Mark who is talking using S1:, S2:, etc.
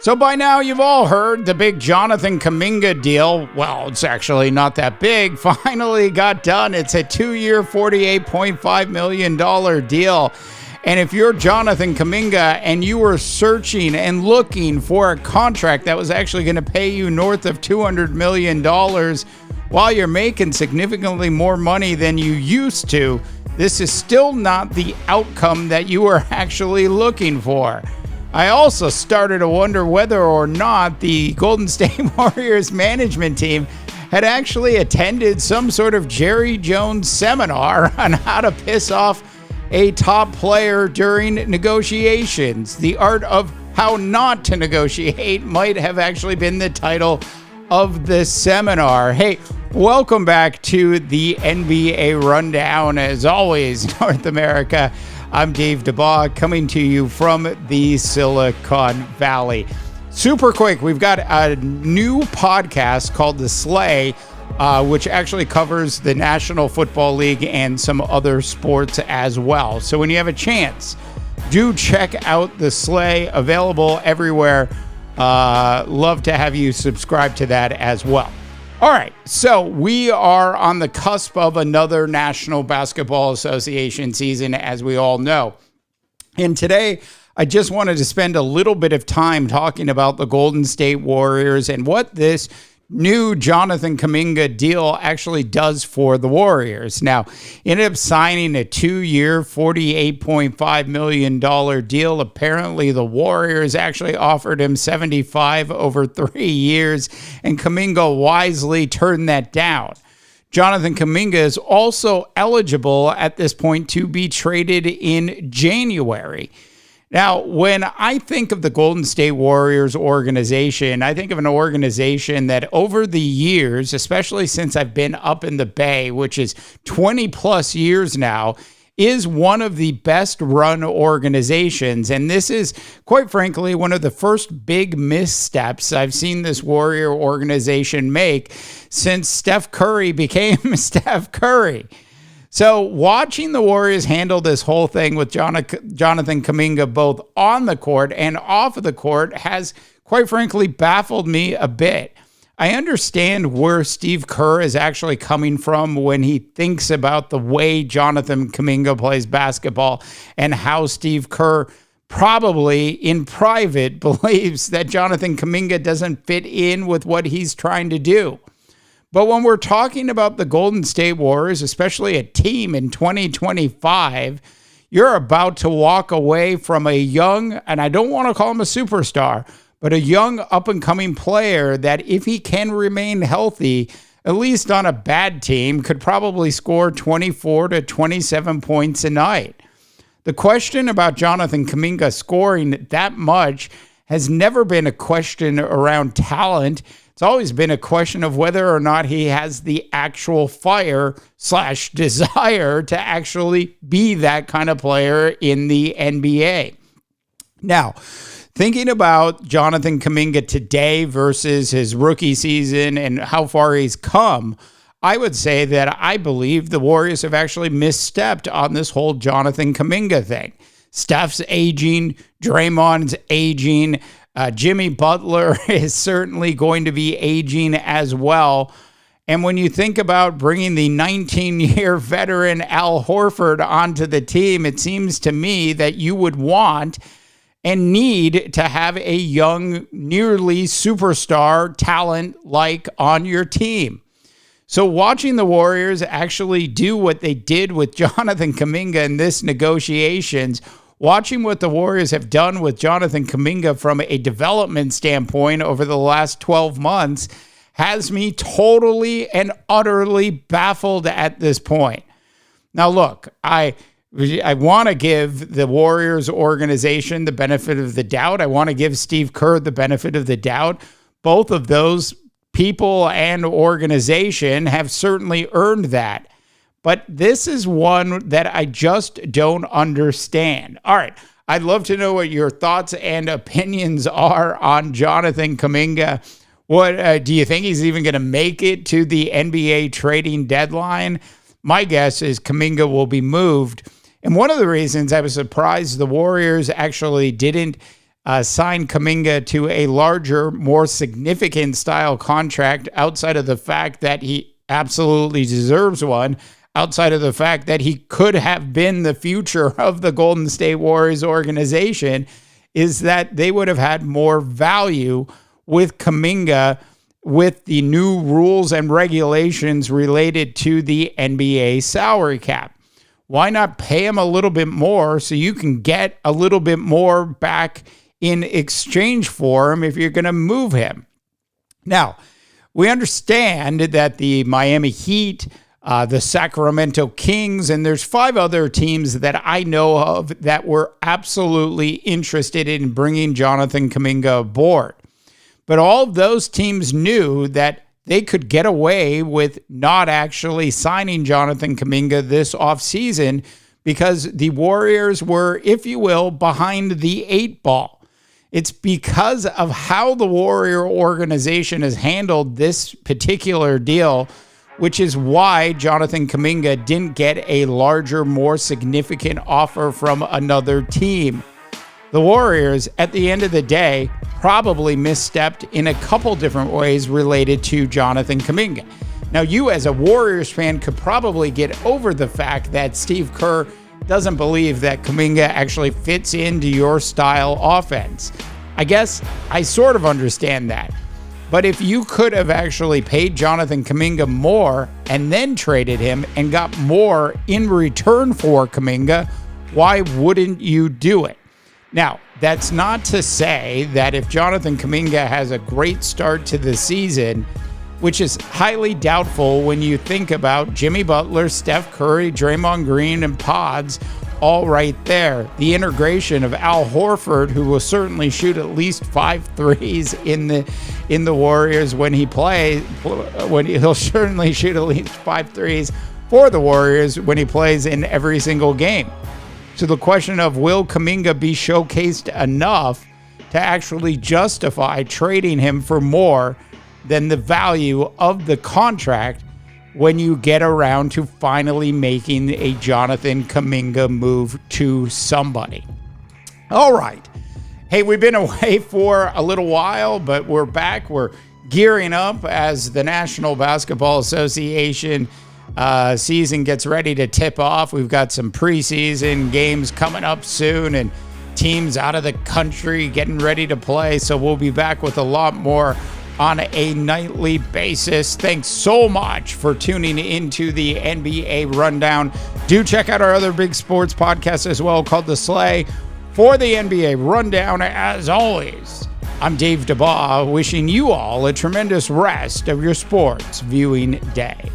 S1: So by now you've all heard the big Jonathan Kuminga deal. Well, it's actually not that big. Finally got done. It's a 2-year, $48.5 million deal. And if you're Jonathan Kuminga and you were searching and looking for a contract that was actually going to pay you north of $200 million while you're making significantly more money than you used to, this is still not the outcome that you were actually looking for. I also started to wonder whether or not the Golden State Warriors management team had actually attended some sort of Jerry Jones seminar on how to piss off a top player during negotiations. The art of how not to negotiate might have actually been the title of this seminar. Hey, welcome back to the NBA Rundown. As always, North America, I'm Dave DeBaugh coming to you from the Silicon Valley. Super quick, we've got a new podcast called The Slay, which actually covers the National Football League and some other sports as well. So when you have a chance, do check out The Slay, available everywhere. Love to have you subscribe to that as well. All right, so we are on the cusp of another National Basketball Association season, as we all know. And today, I just wanted to spend a little bit of time talking about the Golden State Warriors and what this new Jonathan Kuminga deal actually does for the Warriors. Now, ended up signing a 2-year, $48.5 million deal. Apparently, the Warriors actually offered him $75 over 3 years, and Kuminga wisely turned that down. Jonathan Kuminga is also eligible at this point to be traded in January. Now, when I think of the Golden State Warriors organization, I think of an organization that over the years, especially since I've been up in the Bay, which is 20 plus years now, is one of the best run organizations. And this is, quite frankly, one of the first big missteps I've seen this Warrior organization make since Steph Curry became Steph Curry. So watching the Warriors handle this whole thing with Jonathan Kuminga both on the court and off of the court has, quite frankly, baffled me a bit. I understand where Steve Kerr is actually coming from when he thinks about the way Jonathan Kuminga plays basketball and how Steve Kerr probably in private believes that Jonathan Kuminga doesn't fit in with what he's trying to do. But when we're talking about the Golden State Warriors, especially a team in 2025, you're about to walk away from a young, and I don't want to call him a superstar, but a young up-and-coming player that if he can remain healthy, at least on a bad team, could probably score 24 to 27 points a night. The question about Jonathan Kuminga scoring that much has never been a question around talent. It's always been a question of whether or not he has the actual fire/desire to actually be that kind of player in the NBA. Now, thinking about Jonathan Kuminga today versus his rookie season and how far he's come, I would say that I believe the Warriors have actually misstepped on this whole Jonathan Kuminga thing. Steph's aging, Draymond's aging, Jimmy Butler is certainly going to be aging as well. And when you think about bringing the 19-year veteran Al Horford onto the team, it seems to me that you would want and need to have a young, nearly superstar talent like on your team. So watching the Warriors actually do what they did with Jonathan Kuminga in this negotiations, watching what the Warriors have done with Jonathan Kuminga from a development standpoint over the last 12 months has me totally and utterly baffled at this point. Now, look, I want to give the Warriors organization the benefit of the doubt. I want to give Steve Kerr the benefit of the doubt. Both of those people and organization have certainly earned that. But this is one that I just don't understand. All right, I'd love to know what your thoughts and opinions are on Jonathan Kuminga. What do you think he's even going to make it to the NBA trading deadline? My guess is Kuminga will be moved. And one of the reasons I was surprised the Warriors actually didn't sign Kuminga to a larger, more significant style contract outside of the fact that he absolutely deserves one, outside of the fact that he could have been the future of the Golden State Warriors organization, is that they would have had more value with Kuminga with the new rules and regulations related to the NBA salary cap. Why not pay him a little bit more so you can get a little bit more back in exchange for him if you're going to move him? Now, we understand that the Miami Heat, the Sacramento Kings, and there's 5 other teams that I know of that were absolutely interested in bringing Jonathan Kuminga aboard. But all of those teams knew that they could get away with not actually signing Jonathan Kuminga this offseason because the Warriors were, if you will, behind the 8 ball. It's because of how the Warrior organization has handled this particular deal, which is why Jonathan Kuminga didn't get a larger, more significant offer from another team. The Warriors, at the end of the day, probably misstepped in a couple different ways related to Jonathan Kuminga. Now, you as a Warriors fan could probably get over the fact that Steve Kerr doesn't believe that Kuminga actually fits into your style offense. I guess I sort of understand that. But if you could have actually paid Jonathan Kuminga more and then traded him and got more in return for Kuminga, why wouldn't you do it? Now, that's not to say that if Jonathan Kuminga has a great start to the season, which is highly doubtful when you think about Jimmy Butler, Steph Curry, Draymond Green, and Pods all right there. The integration of Al Horford, who will certainly shoot at least 5 threes in the Warriors when he plays, he'll certainly shoot at least 5 threes for the Warriors when he plays in every single game. So the question of will Kuminga be showcased enough to actually justify trading him for more than the value of the contract when you get around to finally making a Jonathan Kuminga move to somebody. All right. Hey, we've been away for a little while, but we're back. We're gearing up as the National Basketball Association season gets ready to tip off. We've got some preseason games coming up soon and teams out of the country getting ready to play. So we'll be back with a lot more on a nightly basis. Thanks so much for tuning into the NBA Rundown. Do check out our other big sports podcast as well called The Slay. For the NBA Rundown, as always, I'm Dave DeBaugh, wishing you all a tremendous rest of your sports viewing day.